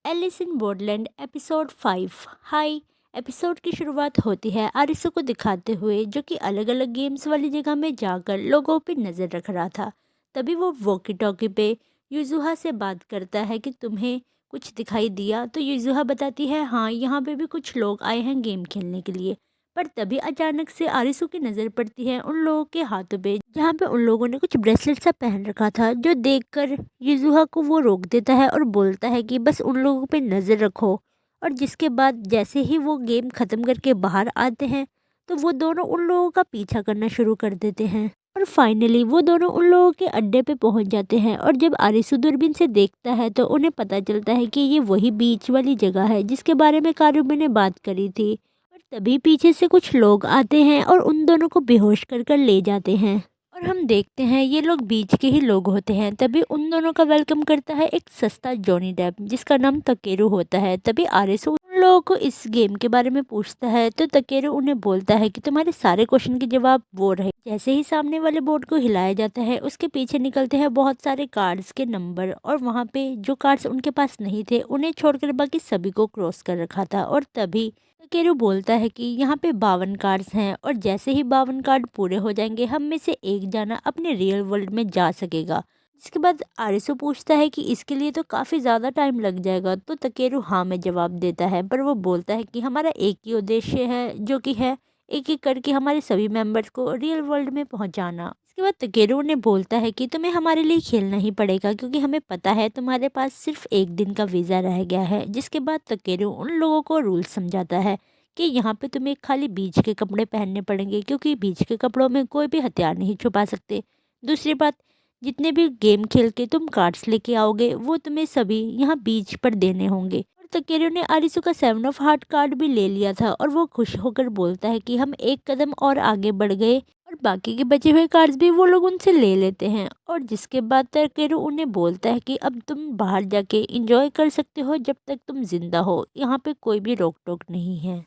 Alice in Borderland episode 5। Hi. Episode की शुरुआत होती है आरिसू को दिखाते हुए जो कि अलग अलग गेम्स वाली जगह में जाकर लोगों पे नज़र रख रहा था। तभी वो वॉकी टॉकी पे युजुहा से बात करता है कि तुम्हें कुछ दिखाई दिया, तो युजुहा बताती है हाँ, यहाँ पे भी कुछ लोग आए हैं गेम खेलने के लिए। पर तभी अचानक से आरिसू की नज़र पड़ती है उन लोगों के हाथों पे जहाँ पे उन लोगों ने कुछ ब्रेसलेट सा पहन रखा था, जो देखकर युजुहा को वो रोक देता है और बोलता है कि बस उन लोगों पे नज़र रखो। और जिसके बाद जैसे ही वो गेम ख़त्म करके बाहर आते हैं तो वो दोनों उन लोगों का पीछा करना शुरू कर देते हैं। और फाइनली वो दोनों उन लोगों के अड्डे पे पहुंच जाते हैं और जब आरिसू दूरबीन से देखता है तो उन्हें पता चलता है कि ये वही बीच वाली जगह है जिसके बारे में कारुबे ने बात करी थी। और तभी पीछे से कुछ लोग आते हैं और उन दोनों को बेहोश कर कर ले जाते हैं। और हम देखते हैं ये लोग बीच के ही लोग होते हैं। तभी उन दोनों का वेलकम करता है एक सस्ता जॉनी डेप जिसका नाम तकेरू होता है। तभी आरिसू उन लोगों को इस गेम के बारे में पूछता है तो तकेरू उन्हें बोलता है कि तुम्हारे सारे क्वेश्चन के जवाब वो रहे। जैसे ही सामने वाले बोर्ड को हिलाया जाता है उसके पीछे निकलते हैं बहुत सारे कार्ड्स के नंबर, और वहाँ पे जो कार्ड्स उनके पास नहीं थे उन्हें छोड़कर बाकी सभी को क्रॉस कर रखा था। और तभी केरू बोलता है कि यहाँ पे 52 कार्ड्स हैं और जैसे ही 52 कार्ड पूरे हो जाएंगे हम में से एक जाना अपने रियल वर्ल्ड में जा सकेगा। इसके बाद आरिसू पूछता है कि इसके लिए तो काफ़ी ज़्यादा टाइम लग जाएगा, तो तकेरू हाँ में जवाब देता है। पर वो बोलता है कि हमारा एक ही उद्देश्य है, जो कि है एक एक करके हमारे सभी मेंबर्स को रियल वर्ल्ड में पहुंचाना। इसके बाद तकेरू ने बोलता है कि तुम्हें हमारे लिए खेलना ही पड़ेगा क्योंकि हमें पता है तुम्हारे पास सिर्फ एक दिन का वीज़ा रह गया है। जिसके बाद तकेरू उन लोगों को रूल समझाता है कि यहाँ पे तुम्हें खाली बीच के कपड़े पहनने पड़ेंगे क्योंकि बीच के कपड़ों में कोई भी हथियार नहीं छुपा सकते। दूसरी बात, जितने भी गेम खेल के तुम कार्ड्स लेके आओगे वो तुम्हें सभी यहाँ बीच पर देने होंगे। और तकेरू ने आरिसू का 7 ऑफ हार्ट कार्ड भी ले लिया था और वो खुश होकर बोलता है कि हम एक कदम और आगे बढ़ गए, और बाकी के बचे हुए कार्ड्स भी वो लोग उनसे ले लेते हैं। और जिसके बाद तकेरू उन्हें बोलता है कि अब तुम बाहर जाके इंजॉय कर सकते हो जब तक तुम जिंदा हो, यहाँ पे कोई भी रोक टोक नहीं है।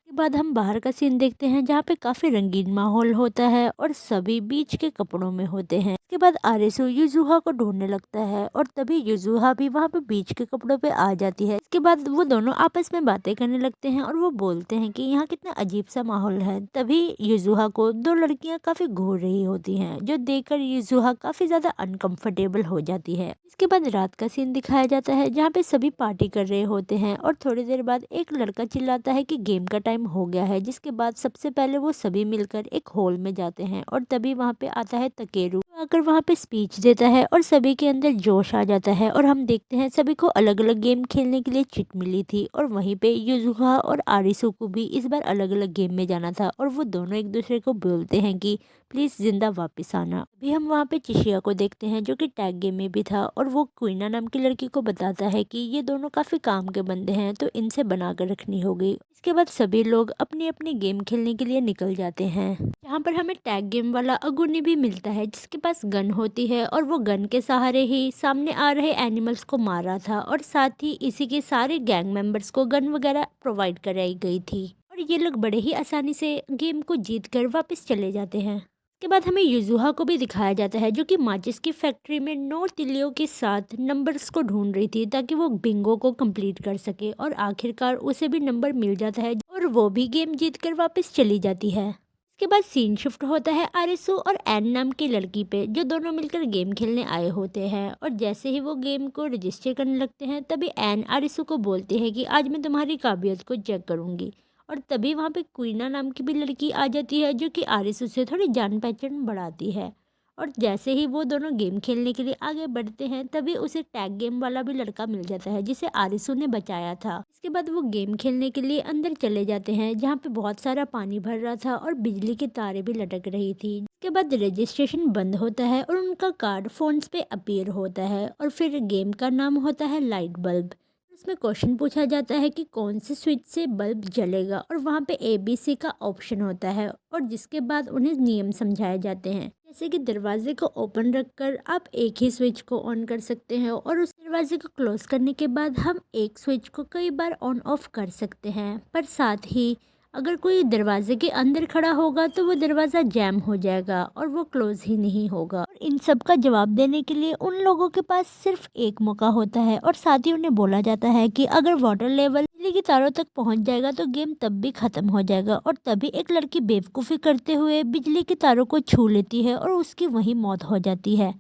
के बाद हम बाहर का सीन देखते हैं जहाँ पे काफी रंगीन माहौल होता है और सभी बीच के कपड़ों में होते हैं। इसके बाद आरिसू युजुहा को ढूंढने लगता है और तभी युजुहा भी वहाँ पे बीच के कपड़ों पे आ जाती है। इसके बाद वो दोनों आपस में बातें करने लगते हैं और वो बोलते हैं कि यहाँ कितना अजीब सा माहौल है। तभी युजुहा को दो लड़कियां काफी घूर रही होती हैं, जो देखकर युजुहा काफी ज्यादा अनकंफर्टेबल हो जाती है। इसके बाद रात का सीन दिखाया जाता है जहाँ पे सभी पार्टी कर रहे होते हैं और थोड़ी देर बाद एक लड़का चिल्लाता है कि गेम का टाइम हो गया है। जिसके बाद सबसे पहले वो सभी मिलकर एक हॉल में जाते हैं और तभी वहाँ पे आता है तकेरू, आकर वहाँ पे स्पीच देता है और सभी के अंदर जोश आ जाता है। और हम देखते हैं सभी को अलग अलग गेम खेलने के लिए चिट मिली थी और वहीं पे युजुहा और आरिसू को भी इस बार अलग अलग गेम में जाना था और वो दोनों एक दूसरे को बोलते हैं कि प्लीज जिंदा वापस आना। अभी हम वहाँ पे चिशिया को देखते हैं जो कि टैग गेम में भी था और वो क्वीना नाम की लड़की को बताता है कि ये दोनों काफी काम के बंदे हैं तो इनसे बना कर रखनी होगी। इसके बाद सभी लोग अपनी अपनी गेम खेलने के लिए निकल जाते हैं। यहाँ पर हमें टैग गेम वाला अगुनी भी मिलता है जिसके पास गन होती है और वो गन के सहारे ही सामने आ रहे एनिमल्स को मार रहा था और साथ ही इसी के सारे गैंग मेंबर्स को गन वगैरह प्रोवाइड कराई गई थी। और ये लोग बड़े ही आसानी से गेम को जीत कर वापस चले जाते हैं। के बाद हमें युजुहा को भी दिखाया जाता है जो कि माचिस की फैक्ट्री में 9 तिलियों के साथ नंबर्स को ढूंढ रही थी ताकि वो बिंगो को कंप्लीट कर सके, और आखिरकार उसे भी नंबर मिल जाता है और वो भी गेम जीतकर वापस चली जाती है। इसके बाद सीन शिफ्ट होता है आरिसू और एन नाम की लड़की पे, जो दोनों मिलकर गेम खेलने आए होते हैं। और जैसे ही वो गेम को रजिस्टर करने लगते हैं तभी एन आरिसू को बोलती है कि आज मैं तुम्हारी काबिलियत को चेक करूंगी। और तभी वहाँ पे क्वीना नाम की भी लड़की आ जाती है जो कि आरिसू से थोड़ी जान पहचान बढ़ाती है। और जैसे ही वो दोनों गेम खेलने के लिए आगे बढ़ते हैं तभी उसे टैग गेम वाला भी लड़का मिल जाता है जिसे आरिसू ने बचाया था। इसके बाद वो गेम खेलने के लिए अंदर चले जाते हैं जहाँ पे बहुत सारा पानी भर रहा था और बिजली की तारें भी लटक रही थी। इसके बाद रजिस्ट्रेशन बंद होता है और उनका कार्ड फोन्स पे अपीयर होता है और फिर गेम का नाम होता है लाइट बल्ब। इसमें क्वेश्चन पूछा जाता है कि कौन से स्विच से बल्ब जलेगा और वहाँ पे ABC का ऑप्शन होता है। और जिसके बाद उन्हें नियम समझाए जाते हैं, जैसे कि दरवाजे को ओपन रखकर आप एक ही स्विच को ऑन कर सकते हैं और उस दरवाजे को क्लोज करने के बाद हम एक स्विच को कई बार ऑन ऑफ कर सकते हैं। पर साथ ही अगर कोई दरवाजे के अंदर खड़ा होगा तो वो दरवाज़ा जैम हो जाएगा और वो क्लोज़ ही नहीं होगा। और इन सब का जवाब देने के लिए उन लोगों के पास सिर्फ एक मौका होता है और साथ ही उन्हें बोला जाता है कि अगर वाटर लेवल बिजली की तारों तक पहुंच जाएगा तो गेम तब भी ख़त्म हो जाएगा। और तभी एक लड़की बेवकूफ़ी करते हुए बिजली की तारों को छू लेती है और उसकी वहीं मौत हो जाती है,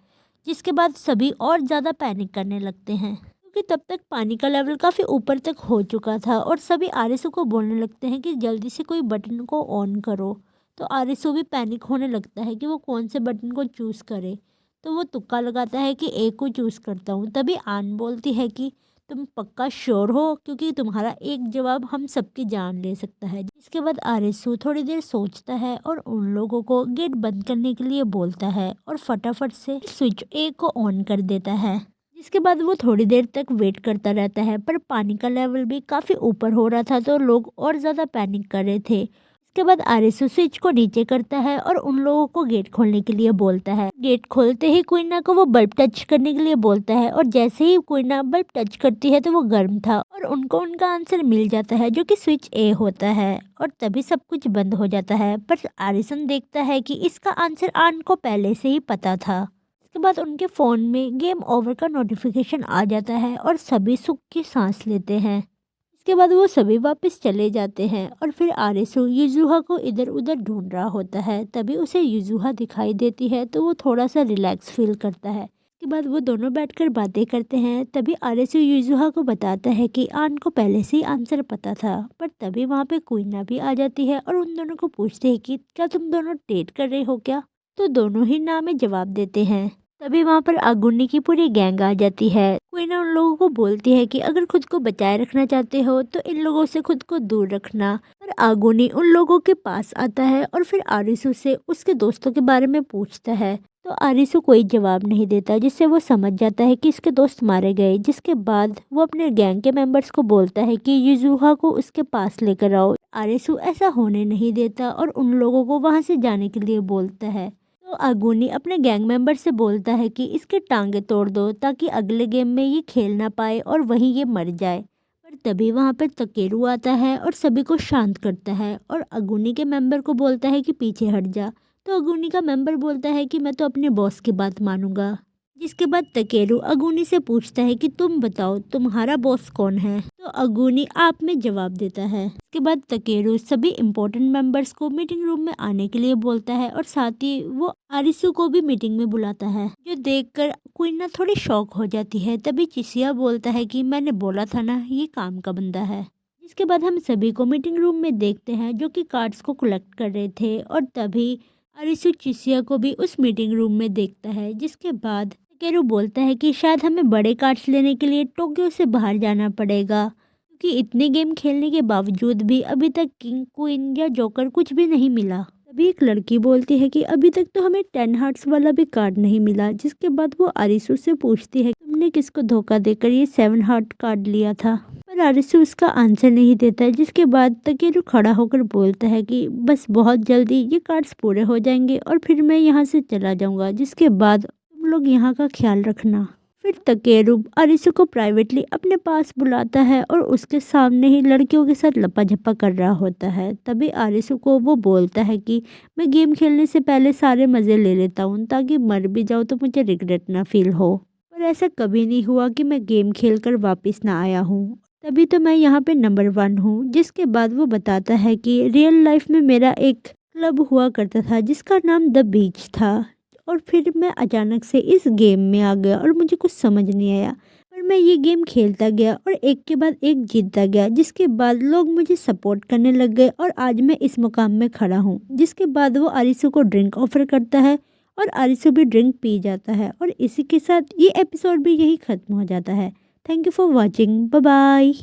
जिसके बाद सभी और ज़्यादा पैनिक करने लगते हैं क्योंकि तब तक पानी का लेवल काफ़ी ऊपर तक हो चुका था। और सभी आरएसओ को बोलने लगते हैं कि जल्दी से कोई बटन को ऑन करो। तो आरएसओ भी पैनिक होने लगता है कि वो कौन से बटन को चूज़ करे। तो वो तुक्का लगाता है कि ए को चूज़ करता हूँ। तभी आन बोलती है कि तुम पक्का श्योर हो, क्योंकि तुम्हारा एक जवाब हम सबकी जान ले सकता है। इसके बाद आरएसओ थोड़ी देर सोचता है और उन लोगों को गेट बंद करने के लिए बोलता है और फटाफट से स्विच ए को ऑन कर देता है। जिसके बाद वो थोड़ी देर तक वेट करता रहता है, पर पानी का लेवल भी काफ़ी ऊपर हो रहा था तो लोग और ज़्यादा पैनिक कर रहे थे। इसके बाद आरएसओ स्विच को नीचे करता है और उन लोगों को गेट खोलने के लिए बोलता है। गेट खोलते ही क्वीना को वो बल्ब टच करने के लिए बोलता है और जैसे ही क्वीना बल्ब टच करती है तो वो गर्म था और उनको उनका आंसर मिल जाता है, जो कि स्विच ए होता है। और तभी सब कुछ बंद हो जाता है, पर आरिसन देखता है कि इसका आंसर आन को पहले से ही पता था। इसके बाद उनके फ़ोन में गेम ओवर का नोटिफिकेशन आ जाता है और सभी सुख की सांस लेते हैं। इसके बाद वो सभी वापस चले जाते हैं और फिर आरिसु युजुहा को इधर उधर ढूंढ रहा होता है। तभी उसे युजुहा दिखाई देती है तो वो थोड़ा सा रिलैक्स फील करता है। इसके बाद वो दोनों बैठकर बातें करते हैं। तभी आरिसु युजुहा को बताता है कि आन को पहले से ही आंसर पता था। पर तभी वहाँ पे क्वीना भी आ जाती है और उन दोनों को पूछते हैं कि क्या तुम दोनों डेट कर रहे हो क्या। तो दोनों ही ना में जवाब देते हैं। तभी वहाँ पर आगुनी की पूरी गैंग आ जाती है। क्वीना उन लोगों को बोलती है कि अगर खुद को बचाए रखना चाहते हो तो इन लोगों से खुद को दूर रखना। पर आगुनी उन लोगों के पास आता है और फिर आरिसु से उसके दोस्तों के बारे में पूछता है। तो आरिसु कोई जवाब नहीं देता, जिससे वो समझ जाता है कि इसके दोस्त मारे गए। जिसके बाद वो अपने गैंग के मेंबर्स को बोलता है कि युजुहा को उसके पास लेकर आओ। आरिसु ऐसा होने नहीं देता और उन लोगों को वहाँ से जाने के लिए बोलता है। तो आगुनी अपने गैंग मेंबर से बोलता है कि इसके टांगे तोड़ दो ताकि अगले गेम में ये खेल ना पाए और वहीं ये मर जाए। पर तभी वहाँ पर तकेरू आता है और सभी को शांत करता है और अगुनी के मेंबर को बोलता है कि पीछे हट जा। तो अगुनी का मेंबर बोलता है कि मैं तो अपने बॉस की बात मानूंगा। जिसके बाद तकेरू अगुनी से पूछता है कि तुम बताओ तुम्हारा बॉस कौन है। तो अगुनी आप में जवाब देता है। इसके बाद तकेरू सभी इम्पोर्टेंट मेंबर्स को मीटिंग रूम में आने के लिए बोलता है और साथ ही वो आरिसु को भी मीटिंग में बुलाता है, जो देखकर क्वीना थोड़ी शॉक हो जाती है। तभी चिसिया बोलता है कि मैंने बोला था ना, ये काम का बंदा है। जिसके बाद हम सभी को मीटिंग रूम में देखते हैं जो कि कार्ड्स को कलेक्ट कर रहे थे। और तभी आरिसु चिसिया को भी उस मीटिंग रूम में देखता है। जिसके बाद केरू बोलता है कि शायद हमें बड़े कार्ड्स लेने के लिए टोक्यो से बाहर जाना पड़ेगा, क्योंकि इतने गेम खेलने के बावजूद भी अभी तक किंग, क्वीन या जोकर कुछ भी नहीं मिला। तभी एक लड़की बोलती है कि अभी तक तो हमें 10 हार्ट्स वाला भी कार्ड नहीं मिला। जिसके बाद वो आरिसु से पूछती है तुमने किसको धोखा देकर ये 7 हार्ट कार्ड लिया था। पर आरिसु उसका आंसर नहीं देता है। जिसके बाद तकेरू खड़ा होकर बोलता है कि बस बहुत जल्दी ये कार्ड्स पूरे हो जाएंगे और फिर मैं यहाँ से चला जाऊँगा। जिसके बाद तुम लोग यहाँ का ख्याल रखना। फिर तकेरू आरिसु को प्राइवेटली अपने पास बुलाता है और उसके सामने ही लड़कियों के साथ लपा-झपा कर रहा होता है। तभी आरिसु को वो बोलता है कि मैं गेम खेलने से पहले सारे मज़े ले लेता हूँ ताकि मर भी जाऊँ तो मुझे रिग्रेट ना फील हो। पर ऐसा कभी नहीं हुआ कि मैं गेम खेलकर वापस ना आया हूँ। तभी तो मैं यहाँ पे नंबर 1 हूँ। जिसके बाद वो बताता है कि रियल लाइफ में मेरा एक क्लब हुआ करता था जिसका नाम द बीच था। और फिर मैं अचानक से इस गेम में आ गया और मुझे कुछ समझ नहीं आया, पर मैं ये गेम खेलता गया और एक के बाद एक जीतता गया। जिसके बाद लोग मुझे सपोर्ट करने लग गए और आज मैं इस मुकाम में खड़ा हूँ। जिसके बाद वो आरिसु को ड्रिंक ऑफर करता है और आरिसु भी ड्रिंक पी जाता है और इसी के साथ ये एपिसोड भी यही ख़त्म हो जाता है। Thank you for watching. Bye bye.